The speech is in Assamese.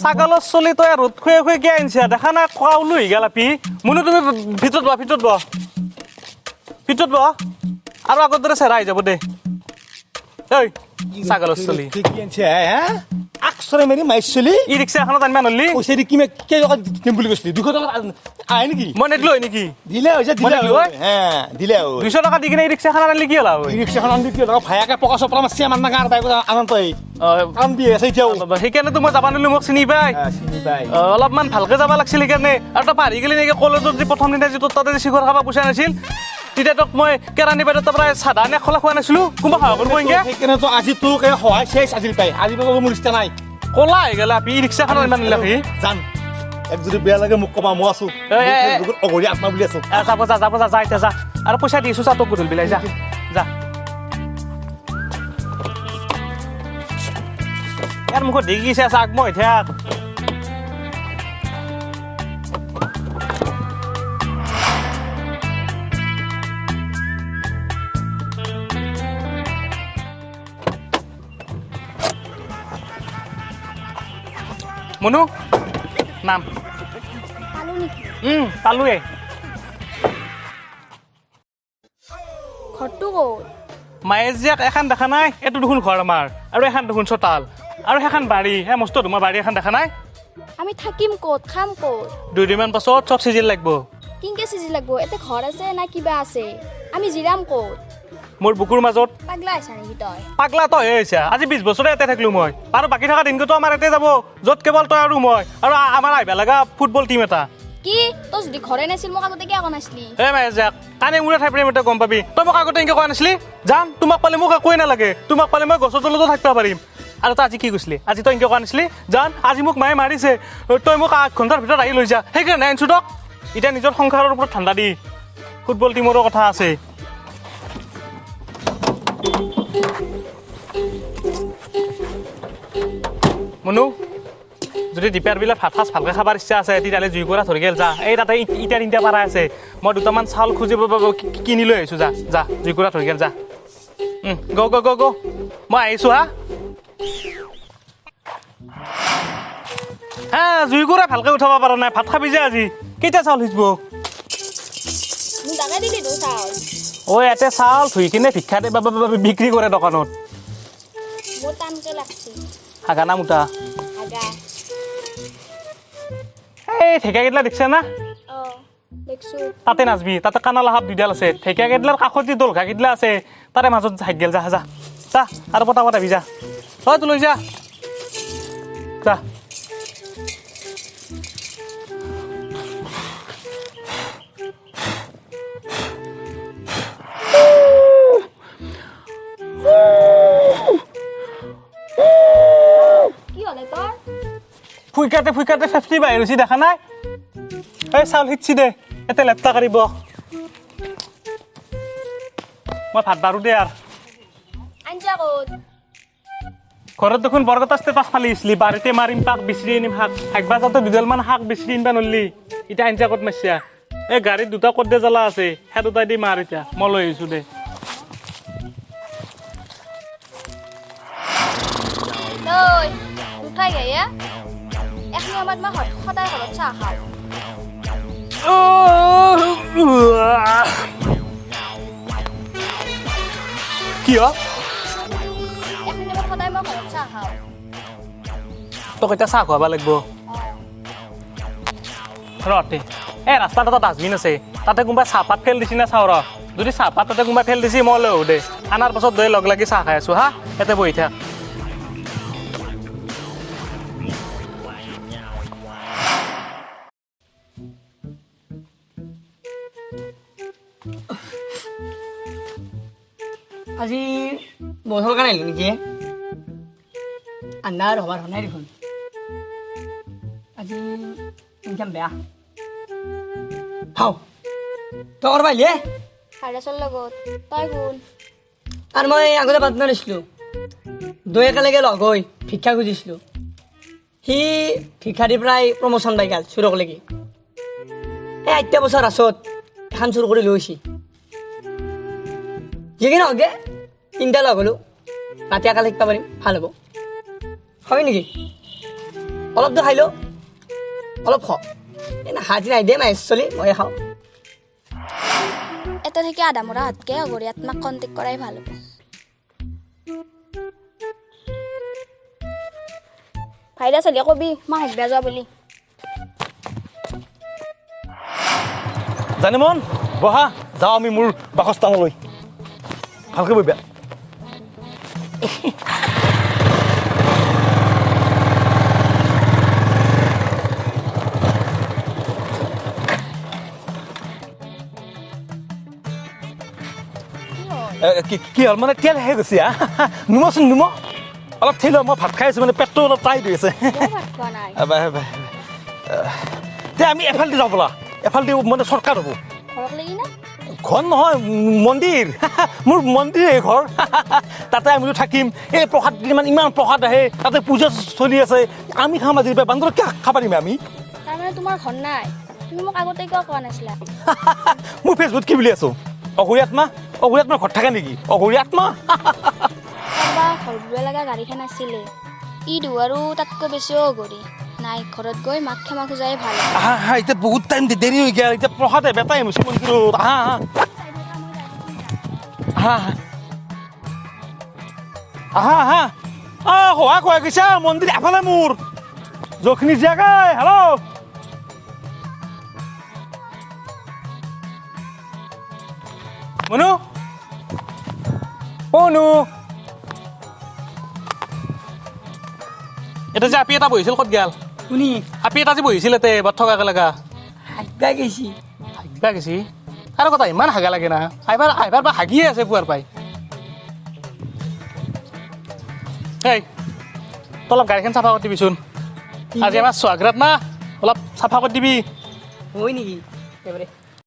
ছাগলৰ চলি তই ৰ'দ খুৱাই খুৱাই কিয় আনিছা দেখা না কাউলো হৈ গেল আপি মুনু তুমি ভিতৰত বহ আৰু আগৰ দৰে চেৰা হৈ যাব দে ঐ ছাগলৰ চলি কি আনছে হা আকছৰে মেৰি মাইছলি ই ৰিক্সা এখনত আনিবা নলি পইচা দি কিমে কেইটকা দিম বুলি কৈছিলি 200 টকা আহে নেকি মই নেদলো হয় নেকি দিলে হৈছে দিলে হে দিলে 200 টকা দি কিনে ই ৰিক্সাখন আনিলি কি হ'ল ই ৰিক্সাখন আনি কি লগা ভায়াকে পকা চপৰা মাছি আমাৰ নাগাৰ বাইক আনন্ত কাম দি আছে এতিয়াও সেইকাৰণেতো মই যাব নিলো মোক চিনি পাই অলপমান ভালকে যাব লাগিছিল সেইকাৰণে আৰু তই পাহৰি গেলি নেকি কলেজত যি প্ৰথম দিনা যি তোৰ তাতে চিখৰ খাব পইচা নাছিল তেতিয়া তোক মই কেৰাণী বাইদেউৰ তাৰ পৰা চাধা নে খোলা খোৱা নাছিলো কোনোবা সহায় কৰিব এনেকে সেইকাৰণেতো আজি তোক সহায় চেচ আজিল পাই আজি মোৰ ইচ্ছা নাই কলা হৈ গেল আপি ই ৰিক্সাখন ইমান নিলাকি জান এক যদি বেয়া লাগে মোক কবা মই আছো অগৰি আত্মা বুলি আছো যাব যা এতিয়া যা আৰু পইচা দিছো চা তোক গধূলি বিলাই যা ইয়াৰ মুখত দেখিছে চাক মই থাক মনু নাম পালো নেকি পালোৱে ঘৰটো ক'ত মায়ে জীয়াক এখন দেখা নাই এইটো দেখোন ঘৰ আমাৰ আৰু এখন দেখোন চোতাল আৰু সেইখন বাৰী হে মস্ত তোমাৰ বাৰী এখন দেখা নাই আমি থাকিম ক'ত খাম ক'ত 2 দিনমান পাছত চব চিজিল লাগিব কিনকে চিজি লাগব এতে ঘৰ আছে না কিবা আছে আমি জিৰাম ক'ত মোৰ বুকুৰ মাজত পাগলা আছা নেকি তই পাগলা তই হৈছা আজি 20 বছৰে ইয়াতে থাকিলো মই আৰু বাকী থকা দিনটো আমাৰ ইয়াতে যাব য'ত কেৱল তই আৰু মই আৰু আমাৰ আহিবা লগা ফুটবল টিম এটা কি তই যদি ঘৰে নাছিল মোক আগতে কিয় কোৱা নাছিলি মায়ে যাক কানে মূৰে ঠাই প্ৰেম এটা গম পাবি তই মোক আগতে এনেকৈ কোৱা নাছিলি জান তোমাক পালে মোক একোৱেই নালাগে তোমাক পালে মই গছৰ তলতো থাকিব পাৰিম আৰু তই আজি কি কৈছিলি আজি তই এনেকৈ কোৱা নাছিলি জান আজি মোক মায়ে মাৰিছে তই মোক 8 ঘণ্টাৰ ভিতৰত আহি লৈ যা সেইকাৰণে আনিছো তক এতিয়া নিজৰ সংসাৰৰ ওপৰত ঠাণ্ডা দি ফুটবল টিমৰো কথা আছে মনু যদি দীপাৰ বিলাক ভাত সাজ ভালকৈ খাবৰ ইচ্ছা আছে তেতিয়াহ'লে জুই কৰা ধৰি গেল যা এই তাতে ইটা তিনিটা পাৰা আছে মই দুটামান চাউল খুজিব কিনি লৈ আহিছোঁ যা জুই কৰা ধৰি গেল যা গ মই আহিছোঁ হা জুই কৰা ভালকৈ উঠাব পৰা নাই ভাত খাবি যে আজি কেইটা চাউল সিজিব ইয়াতে চাউল ধুই কিনে ভিক্ষা বিক্ৰী কৰে দোকানত হাগানা মুটা এই ঠেকা কেইডাল দেখিছে না তাতে নাচবি তাতে কাণালা সাপ 2ডাল আছে ঠেকা কেইডালৰ কাষত যি দলঘা কেইডাল আছে তাৰে মাজত হাইক গেল যা আৰু পটাপট আহিবি যা তই লৈ যা ফুইকাতে 50 বাহিৰ হৈছে দেখা নাই এই চাউল সিঁচি দে এতে লেপটা কাঢ়িব মই ভাত বাৰো দে আৰু ঘৰত দেখোন বৰগতা ষ্টেটাছ ফালি আছিলি বাৰীতে মাৰিম পাক বিচাৰি আনিম শাক একবাৰ যাওঁতে 2ডালমান শাক বিচাৰি আনিবা নৰলি এতিয়া আঞ্জা ক'ত মাৰিছা এই গাড়ীত 2টা কৰ্দে জ্বলা আছে সেই 2টাই দি মাৰ এতিয়া মই লৈ আহিছোঁ দে সদায় ঘৰত চাহ খাওঁ কি সদায় মই ঘৰত চাহ খাওঁ তোক এতিয়া চাহ খুৱাব লাগিব ৰতে এই ৰাস্তাত এটা ডাষ্টবিন আছে তাতে কোনোবাই চাহপাত ফেল দিছি না চাওঁ ৰ যদি চাহপাত তাতে কোনোবাই ফেল দিছি মই লৈ আহোঁ দে আনাৰ পাছত দৈ লগ লাগি চাহ খাই আছোঁ হা ইয়াতে বহি থাক আজি বছৰ কাৰণে আহিলোঁ নেকি আন্ধাৰ হবাৰ নাই দেখোন আজি ইনকাম বেয়া হাও তই কৰবা আহিলে হাৰাচৰ লগত তই কোন আৰু মই আগতে পাৰ্টনাৰ আছিলোঁ দুই একেলগে লগ হৈ ভিক্ষা খুজিছিলোঁ সি ভিক্ষা দি প্ৰায় প্ৰমোশ্যন পাই গ'ল চুৰক লাগি এই 8 বছৰ আছত এখন চুৰ কৰি লৈ আহিছে যিকি নহওক দে 3টা লগ হ'লোঁ ৰাতি একেলগে শিকিব পাৰিম ভাল হ'ব হয় নেকি অলপ দে খাই ল অলপ খ এই না হাজি নাই দে মাই চলি মই খাওঁ এটা থেকে আধা মৰা হাতকে অগৰীয়াত মাক কণ্টেক্ট কৰাই ভাল হ'ব ভাইৰা চলিয়ে কবি মাক হেকবা যোৱা বুলি জানি মন বহা যাওঁ আমি মোৰ বাসস্থানলৈ ভালকৈ বহিবা কি হ'ল মানে তেল শেষ গৈছে নিমচোন নিম অলপ থেল মই ভাত খাই আছোঁ মানে পেটটো অলপ টাইট হৈ আছে ভাত খোৱা নাই তে আমি এফালেদি যাওঁ বোলা এফালেদি মানে চৰ্টকাট হ'ব ঘৰক লাগি না ঘৰ নহয় মন্দিৰ মোৰ মন্দিৰে ঘৰ তাতে আমিতো থাকিম এই প্ৰসাদ মানে ইমান প্ৰসাদ আহে তাতে পূজা চলি আছে আমি খাম আজি বান্দৰত কি খাব পাৰিম আমি তাৰমানে তোমাৰ ঘৰ নাই তুমি মোক আগতে কিয় কোৱা নাছিলা মোৰ ফেচবুকত কি বুলি আছো অঘৰী আত্মা ঘৰত থাকে নেকি অঘৰী আত্মা কাৰোবা ঘৰ বুলিব লগা গাড়ীখন আছিলে ই আৰু তাতকৈ বেছিও অগৰী নাই ঘৰত গৈ মাক ক্ষমা খোজাই ভাল এতিয়া বহুত টাইম দেৰি হৈ গ'ল এতিয়া প্ৰসাদ বেটাই মুচি মন্দিৰত সহায় খোৱাই গৈছা মন্দিৰ এফালে মোৰ যখিনি জীয়াগাই হেল্ল' মনু অনু এটা যে আপি এটা বহিছিল ক'ত গেল শুনি আপি এটা যে বহিছিল এতে বাট থকা একেলগা হাগবা গৈছি হাগবা গেছি তাৰ কথা ইমান হাগা লাগে না আইবাৰ বা হাগিয়ে আছে পুৱাৰ পাই এই তই অলপ গাড়ীখন চাফা কৰি দিবিচোন আজি আমাৰ চোৱাগ্ৰাত না অলপ চাফা কৰি দিবি হয় নেকি এবাৰে